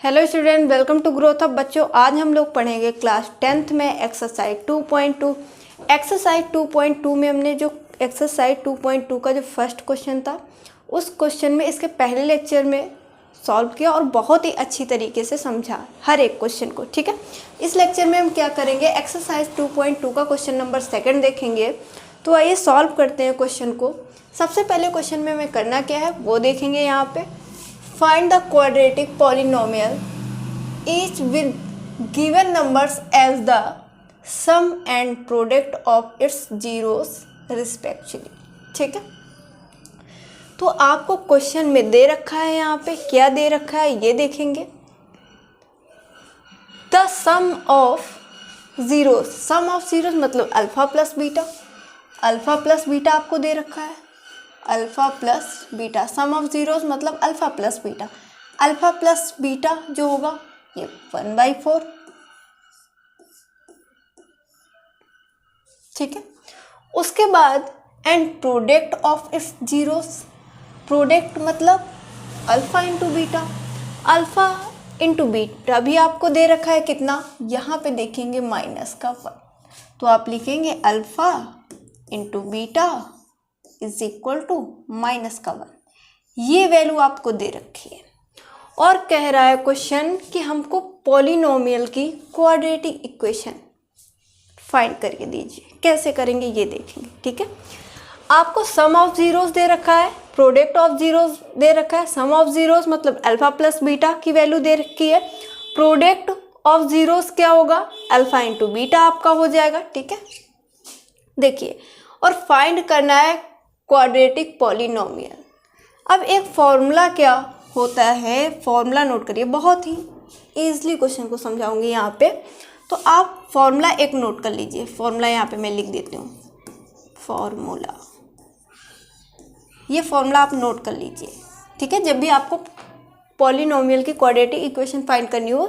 Hello student, welcome to growth up. बच्चों, आज हम लोग पढ़ेंगे क्लास 10th में एक्सरसाइज 2.2। एक्सरसाइज 2.2 में हमने जो एक्सरसाइज 2.2 का जो फर्स्ट क्वेश्चन था, उस क्वेश्चन में इसके पहले लेक्चर में सॉल्व किया और बहुत ही अच्छी तरीके से समझा हर एक क्वेश्चन को। ठीक है, इस लेक्चर में हम क्या करेंगे, एक्सरसाइज 2.2 का क्वेश्चन नंबर 2 देखेंगे। तो आइए सॉल्व करते हैं क्वेश्चन को। सबसे पहले क्वेश्चन में हमें करना क्या है वो देखेंगे। यहाँ पे find the quadratic polynomial each with given numbers as the sum and product of its zeros respectively। ठीक है, तो आपको क्वेश्चन में दे रखा है, यहाँ पे क्या दे रखा है ये देखेंगे। The sum of zeros, sum of zeros मतलब alpha plus beta. Alpha plus beta आपको दे रखा है, alpha plus beta. Sum of zeros मतलब alpha plus beta. Alpha plus beta जो होगा ये 1/4। ठीक है, उसके बाद and product of its zeros. Product मतलब alpha into beta. Alpha into beta भी आपको दे रखा है कितना, यहाँ पे देखेंगे -1, तो आप लिखेंगे alpha into beta is equal to -1। ये वैल्यू आपको दे रखी है और कह रहा है क्वेश्चन कि हमको पॉलिनोमियल की क्वाड्रेटिक इक्वेशन फाइंड करके दीजिए। कैसे करेंगे ये देखेंगे। ठीक है, आपको सम ऑफ जीरोस दे रखा है, प्रोडक्ट ऑफ जीरोस दे रखा है। सम ऑफ जीरोस मतलब अल्फा प्लस बीटा की वैल्यू दे रखी है। प्रोडक्ट ऑफ जीरोस क्या होगा, अल्फा इंटू बीटा आपका हो जाएगा। ठीक है, देखिए, और फाइंड करना है क्वाड्रेटिक पॉलिनोमियल। अब एक फॉर्मूला क्या होता है, फॉर्मूला नोट करिए, बहुत ही ईजिली क्वेश्चन को समझाऊंगी यहाँ पे। तो आप फॉर्मूला एक नोट कर लीजिए। फॉर्मूला यहाँ पे मैं लिख देती हूँ, फॉर्मूला। ये फॉर्मूला आप नोट कर लीजिए। ठीक है, जब भी आपको पॉलिनोमियल की क्वाड्रेटिक इक्वेशन फाइंड करनी हो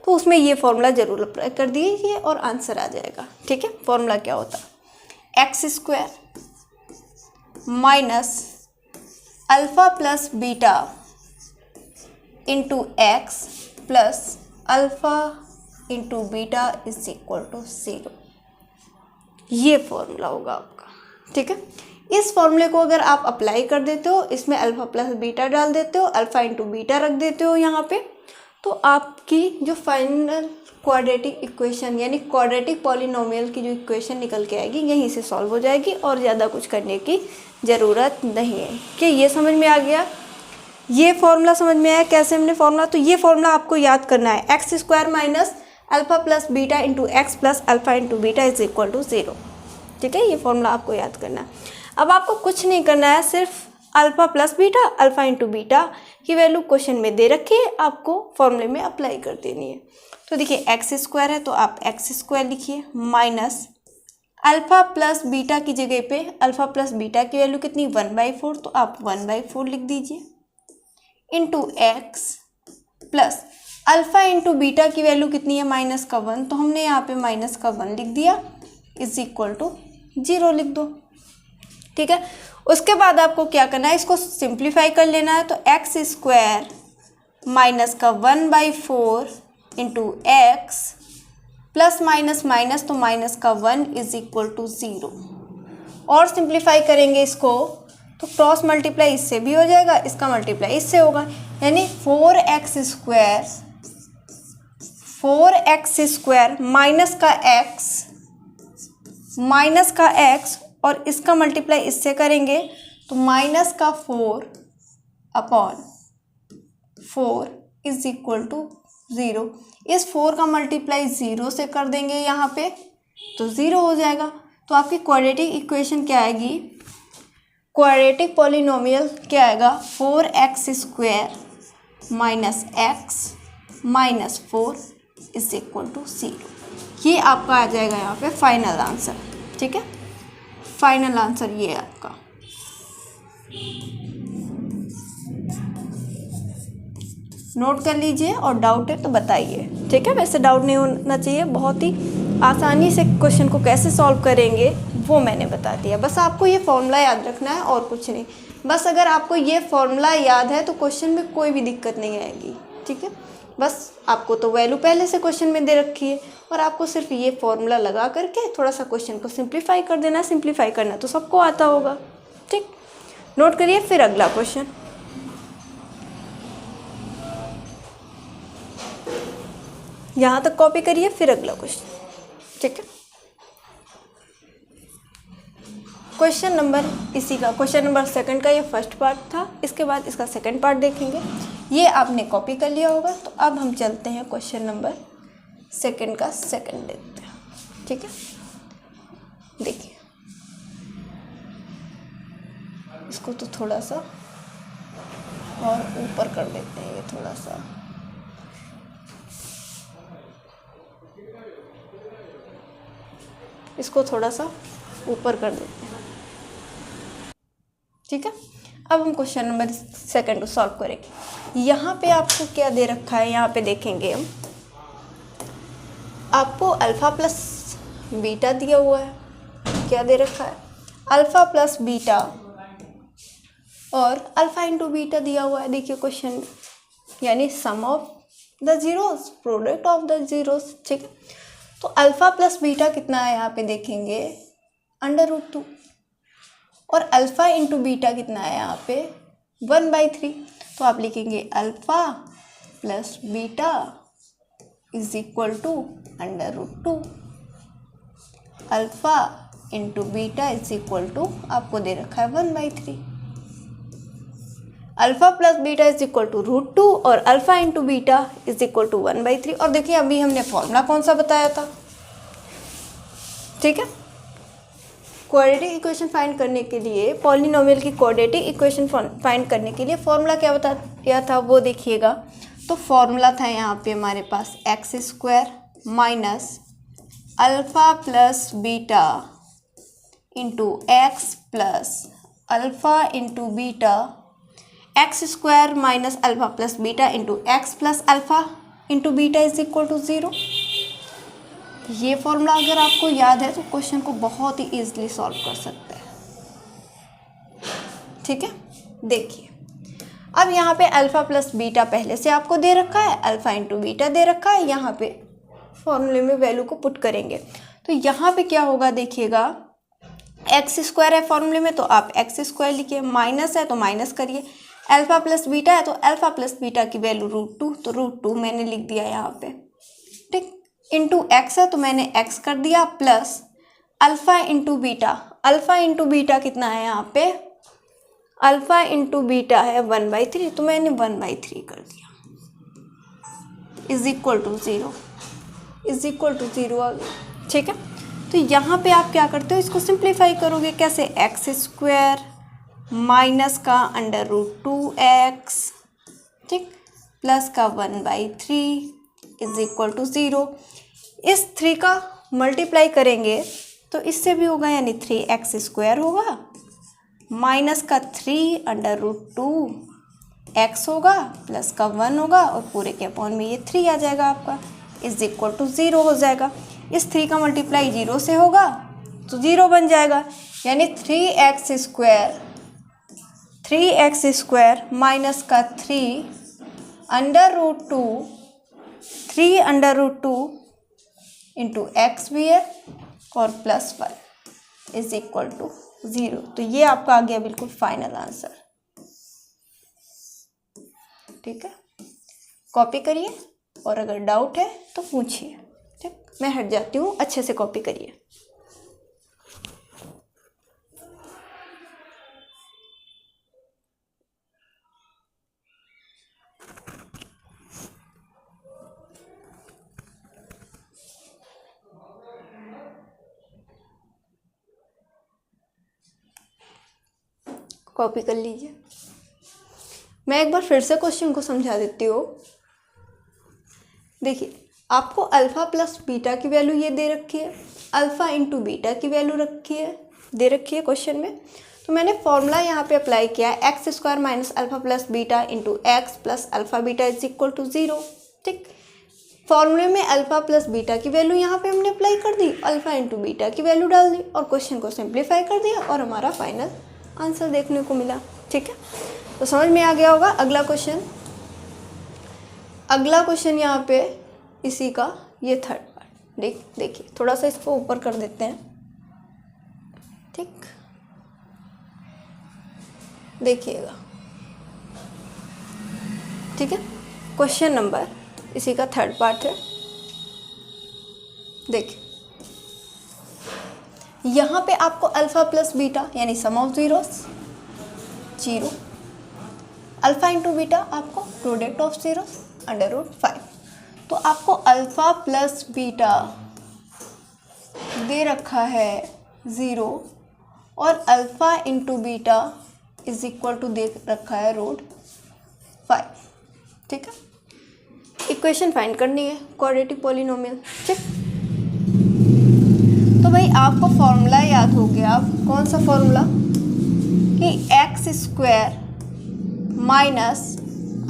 तो उसमें ये फॉर्मूला जरूर अप्लाई कर दीजिए और आंसर आ जाएगा। ठीक है, फॉर्मूला क्या होता है, x² minus alpha plus beta into x plus alpha into beta is equal to 0। ये फॉर्मूला होगा आपका। ठीक है, इस फॉर्मूले को अगर आप अप्लाई कर देते हो, इसमें अल्फा प्लस बीटा डाल देते हो, अल्फा इंटू बीटा रख देते हो यहाँ पे, तो आपकी जो फाइनल क्वाड्रेटिक इक्वेशन यानी क्वाड्रेटिक पॉलिनोमियल की जो इक्वेशन निकल के आएगी यहीं से सॉल्व हो जाएगी और ज़्यादा कुछ करने की ज़रूरत नहीं है। क्या ये समझ में आ गया, ये फॉर्मूला समझ में आया कैसे हमने फॉर्मूला। तो ये फॉर्मूला आपको याद करना है, x² minus alpha plus beta into x plus alpha into beta is equal to 0। ठीक है, ये फॉर्मूला आपको याद करना है। अब आपको कुछ नहीं करना है, सिर्फ alpha plus beta alpha into beta की वैल्यू क्वेश्चन में दे रखी है, आपको फॉर्मूले में अप्लाई कर देनी है। तो देखिए x² है तो आप x² लिखिए माइनस अल्फा प्लस बीटा की जगह पे अल्फा प्लस बीटा की वैल्यू कितनी 1/4, तो आप 1/4 लिख दीजिए into x plus alpha into beta की वैल्यू कितनी है -1, तो हमने यहाँ पे -1 लिख दिया इज इक्वल टू 0 लिख दो। ठीक है, उसके बाद आपको क्या करना है, इसको सिंप्लीफाई कर लेना है। तो x² माइनस का 1/4 into x plus minus minus तो -1 इज इक्वल टू 0। और सिंप्लीफाई करेंगे इसको तो क्रॉस मल्टीप्लाई इससे भी हो जाएगा, इसका मल्टीप्लाई इससे होगा, यानी 4x² माइनस का x और इसका मल्टीप्लाई इससे करेंगे तो -4/4 इज इक्वल टू 0। इस 4 का मल्टीप्लाई 0 से कर देंगे यहाँ पे तो 0 हो जाएगा। तो आपकी क्वाड्रेटिक इक्वेशन क्या आएगी, क्वाड्रेटिक पॉलिनोमियल क्या आएगा, 4x² minus x minus 4 is equal to 0। ये आपका आ जाएगा यहाँ पे फाइनल आंसर। ठीक है, फाइनल आंसर ये है आपका। नोट कर लीजिए और डाउट है तो बताइए। ठीक है, वैसे डाउट नहीं होना चाहिए, बहुत ही आसानी से क्वेश्चन को कैसे सॉल्व करेंगे वो मैंने बता दिया। बस आपको ये फॉर्मूला याद रखना है और कुछ नहीं। बस अगर आपको ये फॉर्मूला याद है तो क्वेश्चन में कोई भी दिक्कत नहीं आएगी। ठीक है। बस आपको तो वैल्यू पहले से क्वेश्चन में दे रखी है और आपको सिर्फ ये फॉर्मूला लगा करके थोड़ा सा क्वेश्चन को सिंप्लीफाई कर देना। सिंप्लीफाई करना तो सबको आता होगा, ठीक। नोट करिए, फिर अगला क्वेश्चन। यहाँ तक कॉपी करिए, फिर अगला क्वेश्चन, ठीक है। क्वेश्चन नंबर इसी का क्वेश्चन नंबर 2 का ये फर्स्ट पार्ट था, इसके बाद इसका सेकंड पार्ट देखेंगे। ये आपने कॉपी कर लिया होगा। तो अब हम चलते हैं क्वेश्चन नंबर 2 का सेकंड देखते हैं, ठीक है। देखिए, इसको तो थोड़ा सा और ऊपर कर देते हैं, ये थोड़ा सा, इसको थोड़ा सा ऊपर कर देते हैं, ठीक है। अब हम क्वेश्चन नंबर 2 को सॉल्व करेंगे। यहाँ पे आपको क्या दे रखा है, यहाँ पे देखेंगे हम, आपको अल्फ़ा प्लस बीटा दिया हुआ है। क्या दे रखा है? अल्फ़ा प्लस बीटा और अल्फ़ा इंटू बीटा दिया हुआ है। देखिए क्वेश्चन में, यानी sum of the zeros, product of the zeros, ठीक है। तो अल्फ़ा प्लस बीटा कितना है यहाँ पे देखेंगे, √2, और अल्फ़ा इंटू बीटा कितना है यहाँ पे 1/3। तो आप लिखेंगे alpha plus beta is equal to √2, alpha into beta is equal to, आपको दे रखा है 1/3। Alpha plus beta is equal to √2 और alpha into beta is equal to 1/3। और देखिए अभी हमने फॉर्मूला कौन सा बताया था, ठीक है। क्वाड्रेटिक इक्वेशन फाइंड करने के लिए, पॉलिनोमियल की क्वाड्रेटिक इक्वेशन फाइंड करने के लिए फॉर्मूला क्या बताया था वो देखिएगा। तो फॉर्मूला था यहाँ पे हमारे पास x² minus alpha plus beta into x plus alpha into beta, x² minus alpha plus beta into x plus alpha into beta is equal to 0। ये फॉर्मूला अगर आपको याद है तो क्वेश्चन को बहुत ही ईजिली सॉल्व कर सकते हैं, ठीक है। देखिए अब यहाँ पे अल्फ़ा प्लस बीटा पहले से आपको दे रखा है, अल्फ़ा इंटू बीटा दे रखा है। यहाँ पे फॉर्मूले में वैल्यू को पुट करेंगे तो यहाँ पे क्या होगा देखिएगा, x² है फॉर्मूले में तो आप x² लिखिए, माइनस है तो माइनस करिए, अल्फ़ा प्लस बीटा है तो अल्फ़ा प्लस बीटा की वैल्यू √2, तो √2 मैंने लिख दिया यहाँ पे, ठीक। इंटू एक्स है तो मैंने x कर दिया, plus alpha into beta, alpha into beta कितना है यहाँ पे, अल्फ़ा इंटू बीटा है 1/3, तो मैंने 1/3 कर दिया, is equal to 0, is equal to 0 आ गया, ठीक है। तो यहाँ पे आप क्या करते हो, इसको सिंप्लीफाई करोगे कैसे, x² माइनस का √2x, ठीक, प्लस का 1/3 इज इक्वल टू 0। इस 3 का मल्टीप्लाई करेंगे तो इससे भी होगा, यानी 3x² होगा, माइनस का 3 √2x होगा, प्लस का 1 होगा और पूरे के अपॉन में ये 3 आ जाएगा आपका, इज इक्वल टू 0 हो जाएगा। इस 3 का मल्टीप्लाई 0 से होगा तो 0 बन जाएगा, यानी 3x² माइनस का 3 √2 इंटू एक्स भी है और प्लस 1 इज इक्वल टू 0। तो ये आपका आ गया बिल्कुल फाइनल आंसर, ठीक है। कॉपी करिए और अगर डाउट है तो पूछिए, ठीक। मैं हट जाती हूँ, अच्छे से कॉपी करिए। कॉपी कर लीजिए। मैं एक बार फिर से क्वेश्चन को समझा देती हूँ। देखिए आपको अल्फ़ा प्लस बीटा की वैल्यू ये दे रखी है, अल्फ़ा इंटू बीटा की वैल्यू दे रखी है क्वेश्चन में। तो मैंने फॉर्मूला यहाँ पे अप्लाई किया है, x² minus alpha plus beta into x plus alpha beta is equal to 0, ठीक। फॉर्मूले में अल्फ़ा प्लस बीटा की वैल्यू यहाँ पे हमने अप्लाई कर दी, अल्फ़ा इंटू बीटा की वैल्यू डाल दी और क्वेश्चन को सिंप्लीफाई कर दिया और हमारा फाइनल आंसर देखने को मिला, ठीक है। तो समझ में आ गया होगा। अगला क्वेश्चन, अगला क्वेश्चन यहाँ पे इसी का ये थर्ड पार्ट देखिए, थोड़ा सा इसको ऊपर कर देते हैं, ठीक, देखिएगा, ठीक है। क्वेश्चन नंबर इसी का थर्ड पार्ट है। देखिए यहाँ पे आपको अल्फा प्लस बीटा यानी sum of zeros 0, alpha into beta आपको प्रोडक्ट ऑफ जीरोस √5। तो आपको अल्फा प्लस बीटा दे रखा है 0 और alpha into beta is equal to दे रखा है √5, ठीक है। इक्वेशन फाइंड करनी है क्वाड्रेटिक पॉलिनोमियल, ठीक। तो भाई आपको फॉर्मूला याद हो गया, कौन सा फॉर्मूला, कि x² minus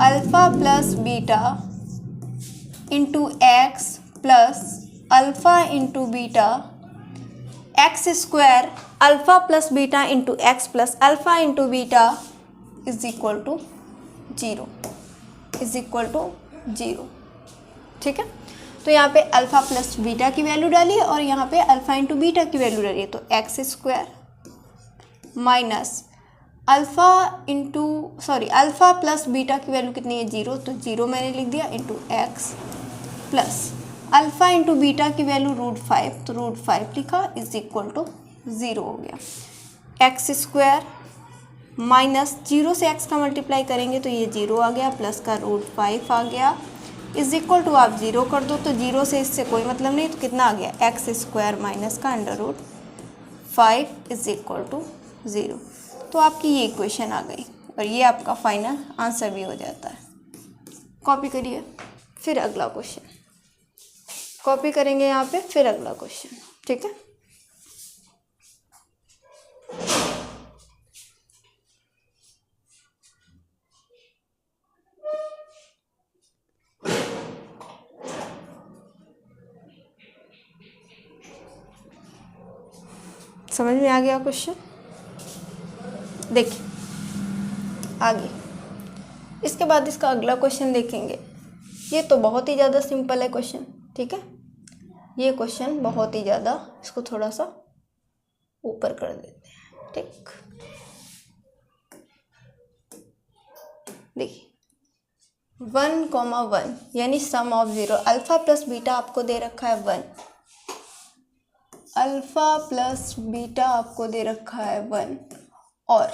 alpha plus beta into x plus alpha into beta, x² alpha plus beta into x plus alpha into beta is equal to 0, ठीक है। तो यहाँ पे अल्फ़ा प्लस बीटा की वैल्यू डालिए और यहाँ पे अल्फ़ा इंटू बीटा की वैल्यू डालिए, तो x² minus alpha plus beta की वैल्यू कितनी है 0, तो 0 मैंने लिख दिया, into x plus alpha into beta की वैल्यू √5, तो √5 लिखा इज इक्वल टू 0 हो गया। x² माइनस 0 से x का मल्टीप्लाई करेंगे तो ये 0 आ गया, प्लस का √5 आ गया, इज इक्वल टू आप 0 कर दो तो 0 से इससे कोई मतलब नहीं, तो कितना आ गया, x² माइनस का √5 इज इक्वल टू 0। तो आपकी ये इक्वेशन आ गई और ये आपका फाइनल आंसर भी हो जाता है। कॉपी करिए, फिर अगला क्वेश्चन कॉपी करेंगे यहाँ पे, फिर अगला क्वेश्चन, ठीक है। समझ में आ गया क्वेश्चन, देखिए आगे। इसके बाद इसका अगला क्वेश्चन देखेंगे। ये तो बहुत ही ज़्यादा सिंपल है क्वेश्चन, ठीक है। ये क्वेश्चन बहुत ही ज़्यादा, इसको थोड़ा सा ऊपर कर देते हैं, ठीक। देखिए 1,1 यानी sum of 0, alpha plus beta आपको दे रखा है 1, अल्फ़ा प्लस बीटा आपको दे रखा है 1 और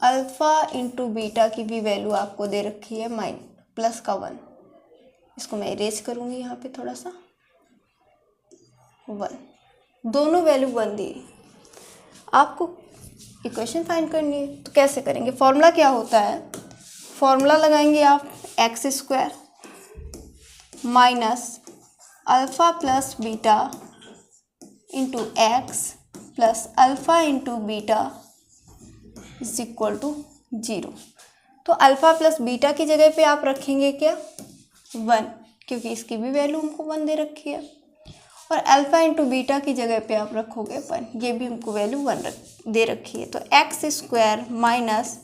अल्फ़ा इंटू बीटा की भी वैल्यू आपको दे रखी है प्लस का 1। इसको मैं इरेज करूँगी यहाँ पे थोड़ा सा, 1, दोनों वैल्यू 1 दी। आपको इक्वेशन फाइंड करनी है, तो कैसे करेंगे, फॉर्मूला क्या होता है, फॉर्मूला लगाएंगे आप x² minus alpha plus beta into x plus alpha into beta is equal to 0। तो अल्फ़ा प्लस बीटा की जगह पे आप रखेंगे क्या 1, क्योंकि इसकी भी वैल्यू हमको 1 दे रखी है, और अल्फ़ा इंटू बीटा की जगह पे आप रखोगे 1, ये भी हमको वैल्यू 1 दे रखी है। तो x² minus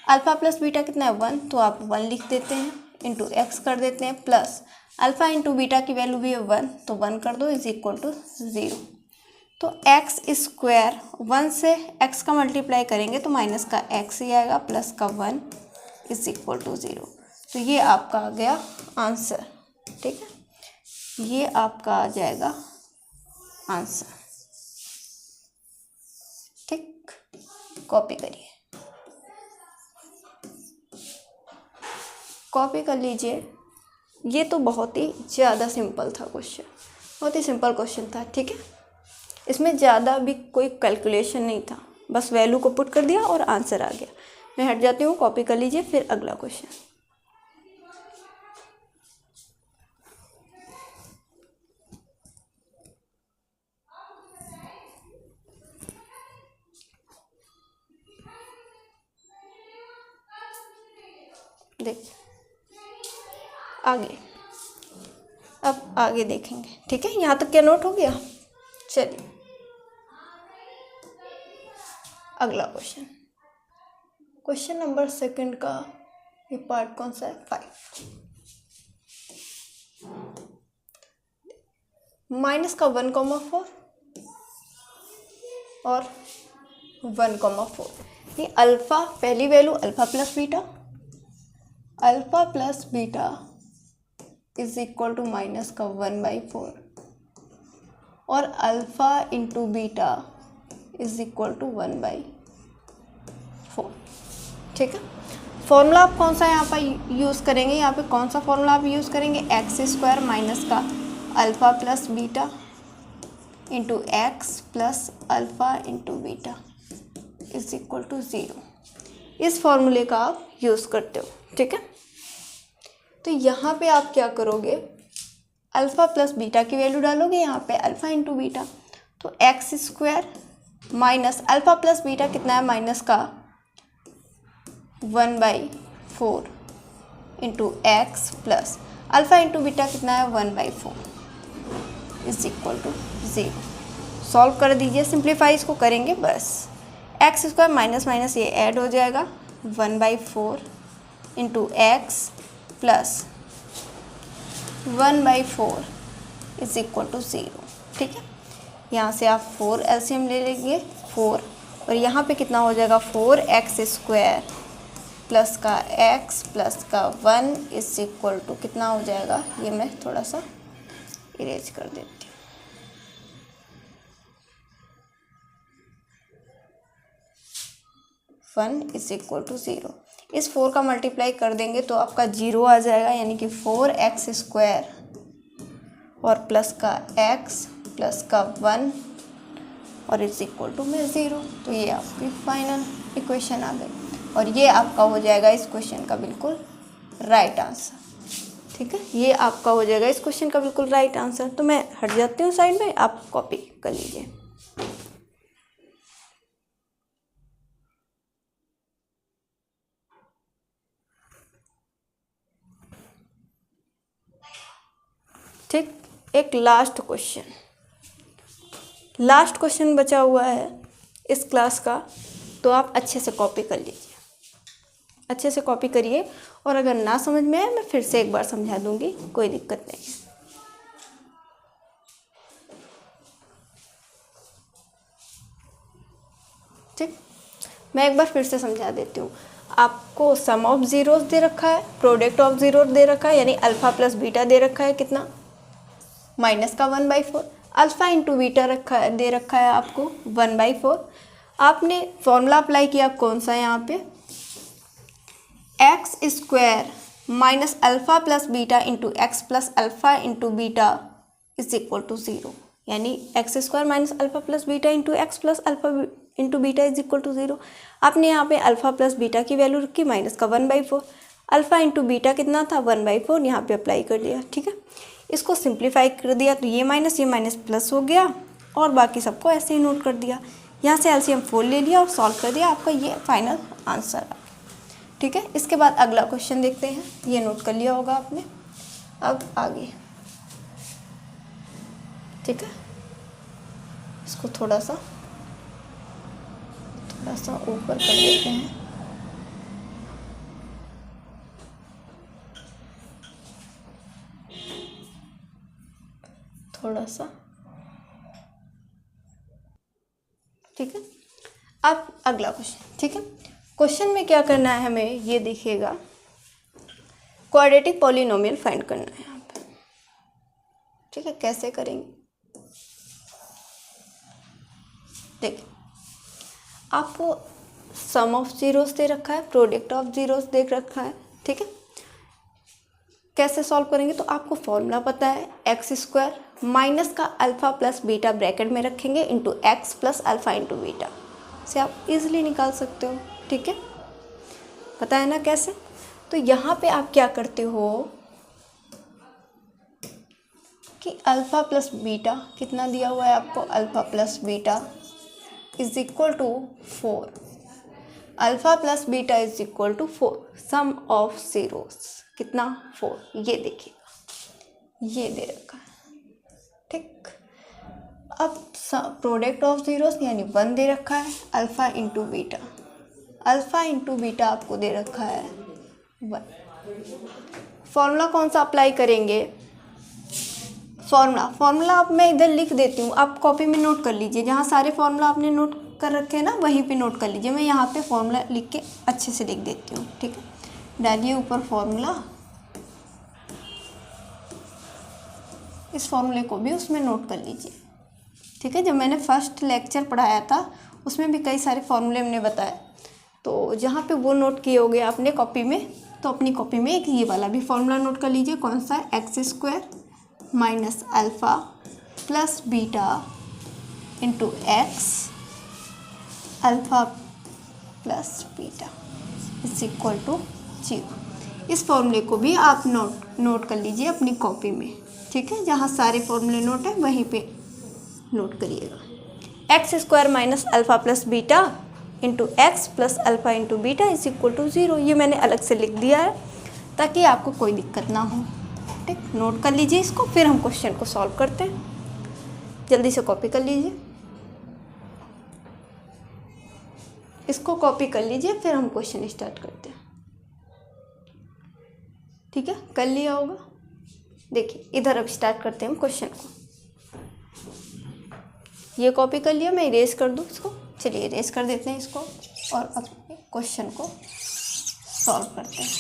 alpha plus beta कितना है 1, तो आप 1 लिख देते हैं, इंटू एक्स कर देते हैं, प्लस अल्फ़ा इंटू बीटा की वैल्यू भी है 1, तो 1 कर दो इज इक्वल टू 0। तो x² 1 से x का मल्टीप्लाई करेंगे तो माइनस का x ही आएगा, प्लस का 1 इज इक्वल टू 0। तो ये आपका आ गया आंसर, ठीक है, ये आपका आ जाएगा आंसर, ठीक। कॉपी करिए, कॉपी कर लीजिए। ये तो बहुत ही ज़्यादा सिंपल था क्वेश्चन, बहुत ही सिंपल क्वेश्चन था, ठीक है। इसमें ज़्यादा भी कोई कैलकुलेशन नहीं था, बस वैल्यू को पुट कर दिया और आंसर आ गया। मैं हट जाती हूँ, कॉपी कर लीजिए, फिर अगला क्वेश्चन। देखिए आगे, अब आगे देखेंगे, ठीक है। यहाँ तक क्या नोट हो गया, चलिए अगला क्वेश्चन, क्वेश्चन नंबर 2 का ये पार्ट कौन सा है, 5। माइनस का 1,4 और 1,4। ये अल्फ़ा, पहली value alpha plus beta is equal to minus का 1/4 और alpha into beta is equal to 1/4। ठीक है, फॉर्मूला आप कौन सा यहाँ पर यूज़ करेंगे, यहाँ पे कौन सा फॉर्मूला आप यूज़ करेंगे, x² माइनस का alpha plus beta into x plus alpha into beta is equal to 0। इस फॉर्मूले का आप यूज़ करते हो। ठीक है, तो यहाँ पे आप क्या करोगे, अल्फ़ा प्लस बीटा की वैल्यू डालोगे यहाँ पे अल्फ़ा इंटू बीटा, तो x² minus alpha plus beta कितना है, माइनस का 1/4 into x plus alpha into beta कितना है 1/4 इज इक्वल टू 0। सॉल्व कर दीजिए, सिंप्लीफाई इसको करेंगे बस। x² माइनस माइनस ये ऐड हो जाएगा 1/4 into x plus 1/4 is equal to 0। ठीक है, यहाँ से आप 4 एलसीएम ले लेंगे 4, और यहाँ पे कितना हो जाएगा 4x² प्लस का x प्लस का 1 इज इक्वल टू कितना हो जाएगा, ये मैं थोड़ा सा इरेज कर देती हूँ। 1 इज इक्वल टू 0। इस 4 का मल्टीप्लाई कर देंगे तो आपका 0 आ जाएगा, यानी कि 4x² और प्लस का x प्लस का 1 और इज इक्वल टू में 0। तो ये आपकी फाइनल इक्वेशन आ गई और ये आपका हो जाएगा इस क्वेश्चन का बिल्कुल राइट आंसर। ठीक है, ये आपका हो जाएगा इस क्वेश्चन का बिल्कुल राइट आंसर। तो मैं हट जाती हूँ साइड में, आप कॉपी कर लीजिए। ठीक, एक लास्ट क्वेश्चन बचा हुआ है इस क्लास का, तो आप अच्छे से कॉपी कर लीजिए, अच्छे से कॉपी करिए, और अगर ना समझ में आए मैं फिर से एक बार समझा दूंगी, कोई दिक्कत नहीं। ठीक, मैं एक बार फिर से समझा देती हूँ। आपको सम ऑफ ज़ीरोस दे रखा है, प्रोडक्ट ऑफ ज़ीरो दे रखा है, यानी अल्फ़ा प्लस बीटा दे रखा है कितना, माइनस का 1/4। अल्फ़ा इंटू बीटा दे रखा है आपको 1/4। आपने फॉर्मूला अप्लाई किया कौन सा, यहाँ पे x² minus alpha plus beta into x plus alpha into beta is equal to 0, यानी x² minus alpha plus beta into x plus alpha into beta is equal to 0। आपने यहाँ पे अल्फ़ा प्लस बीटा की value रखी minus का 1/4, alpha into beta कितना था 1/4, यहाँ पे अप्लाई कर दिया। ठीक है, इसको सिंप्लीफाई कर दिया तो ये माइनस प्लस हो गया, और बाकी सबको ऐसे ही नोट कर दिया। यहाँ से एलसीएम 4 ले लिया और सॉल्व कर दिया, आपका ये फाइनल आंसर आ गया। ठीक है, इसके बाद अगला क्वेश्चन देखते हैं, ये नोट कर लिया होगा आपने। अब आगे, ठीक है, इसको थोड़ा सा ऊपर कर देते हैं। थोड़ा सा, ठीक है। अब अगला क्वेश्चन, ठीक है, क्वेश्चन में क्या करना है हमें, ये देखिएगा, क्वाड्रेटिक पॉलिनोमियल फाइंड करना है यहाँ पे। ठीक है, कैसे करेंगे, देखिए आपको सम ऑफ जीरोस दे रखा है, प्रोडक्ट ऑफ जीरोस दे रखा है। ठीक है, कैसे सॉल्व करेंगे, तो आपको फॉर्मूला पता है, x² माइनस का अल्फ़ा प्लस बीटा ब्रैकेट में रखेंगे into x plus alpha into beta से आप इजीली निकाल सकते हो। ठीक है, पता है ना कैसे। तो यहाँ पे आप क्या करते हो कि अल्फ़ा प्लस बीटा कितना दिया हुआ है आपको, alpha plus beta is equal to 4, alpha plus beta is equal to 4, sum of zeros कितना 4, ये देखिएगा, ये दे रखा है। ठीक, अब प्रोडक्ट ऑफ जीरोस यानी 1 दे रखा है, alpha into beta, alpha into beta आपको दे रखा है 1। फॉर्मूला कौन सा अप्लाई करेंगे, फॉर्मूला अब मैं इधर लिख देती हूँ, आप कॉपी में नोट कर लीजिए, जहाँ सारे फॉर्मूला आपने नोट कर रखे हैं ना वहीं पे नोट कर लीजिए। मैं यहाँ पे फॉर्मूला लिख के अच्छे से लिख देती हूँ, ठीक है। डालिए ऊपर फॉर्मूला, इस फॉर्मूले को भी उसमें नोट कर लीजिए, ठीक है। जब मैंने फर्स्ट लेक्चर पढ़ाया था उसमें भी कई सारे फॉर्मूले मैंने बताए, तो जहाँ पे वो नोट किए होंगे आपने कॉपी में, तो अपनी कॉपी में एक ये वाला भी फॉर्मूला नोट कर लीजिए। कौन सा? x² minus alpha plus beta into x alpha plus beta is equal to 0। इस फॉर्मूले को भी आप नोट कर लीजिए अपनी कॉपी में, ठीक है। जहाँ सारे फॉर्मूले नोट है वहीं पे नोट करिएगा। x² minus alpha plus beta into x plus alpha into beta is equal to 0। ये मैंने अलग से लिख दिया है ताकि आपको कोई दिक्कत ना हो, ठीक। नोट कर लीजिए इसको, फिर हम क्वेश्चन को सॉल्व करते हैं। जल्दी से कॉपी कर लीजिए, इसको कॉपी कर लीजिए, फिर हम क्वेश्चन स्टार्ट करते हैं, ठीक है। कर लिया होगा, देखिए इधर अब स्टार्ट करते हैं हम क्वेश्चन को। ये कॉपी कर लिया, मैं इरेज कर दूँ इसको, चलिए इरेज कर देते हैं इसको और अब क्वेश्चन को सॉल्व करते हैं।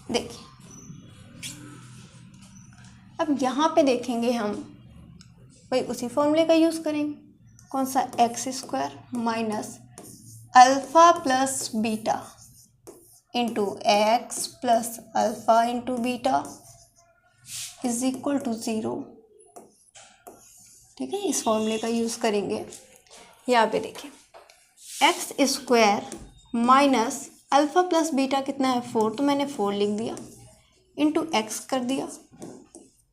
देखिए अब यहाँ पे देखेंगे हम वही उसी फॉर्मूले का यूज़ करेंगे। कौन सा? x² minus alpha plus beta into x plus alpha into beta is equal to 0, ठीक है। इस फॉर्मूले का यूज़ करेंगे। यहाँ पे देखिए x² minus alpha plus beta कितना है? 4, तो मैंने 4 लिख दिया, इंटू x कर दिया,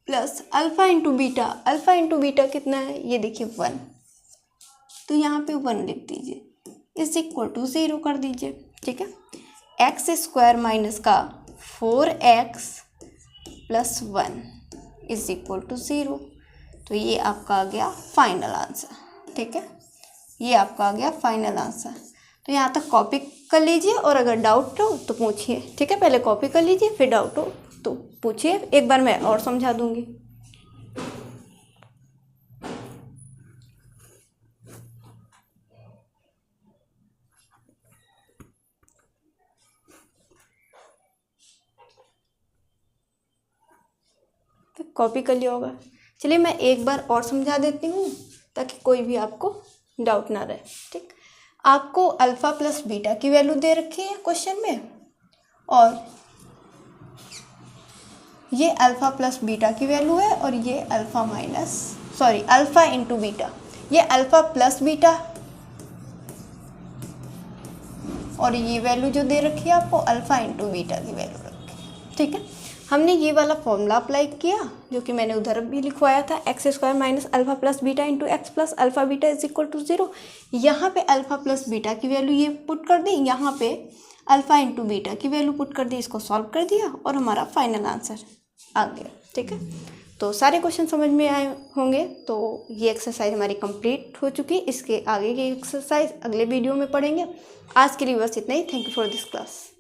plus alpha into beta, alpha into beta कितना है? ये देखिए 1, तो यहाँ पे 1 लिख दीजिए, इज इक्वल टू 0 कर दीजिए, ठीक है। x² माइनस का 4x plus 1 is equal to 0, तो ये आपका आ गया फाइनल आंसर, ठीक है। ये आपका आ गया फाइनल आंसर। तो यहाँ तक कॉपी कर लीजिए और अगर डाउट हो तो पूछिए, ठीक है। पहले कॉपी कर लीजिए, फिर डाउट हो तो पूछिए, एक बार मैं और समझा दूंगी। तो कॉपी कर लिया होगा, चलिए मैं एक बार और समझा देती हूँ ताकि कोई भी आपको डाउट ना रहे, ठीक। आपको अल्फ़ा प्लस बीटा की वैल्यू दे रखी है क्वेश्चन में, और ये अल्फ़ा प्लस बीटा की वैल्यू है, और ये अल्फ़ा इंटू बीटा, ये अल्फ़ा प्लस बीटा, और ये वैल्यू जो दे रखी है आपको अल्फ़ा इंटू बीटा की वैल्यू रखी, ठीक है। हमने ये वाला फॉर्मूला अप्लाई किया जो कि मैंने उधर भी लिखवाया था, x² minus alpha plus beta into x plus alpha beta is equal to 0। यहाँ पे अल्फ़ा प्लस बीटा की वैल्यू ये पुट कर दी, यहाँ पे अल्फ़ा इंटू बीटा की वैल्यू पुट कर दी, इसको सॉल्व कर दिया और हमारा फाइनल आंसर आ गया, ठीक है। तो सारे क्वेश्चन समझ में आए होंगे। तो ये एक्सरसाइज हमारी कंप्लीट हो चुकी। इसके आगे की एक्सरसाइज अगले वीडियो में पढ़ेंगे। आज के लिए बस इतना ही। Thank you for this class.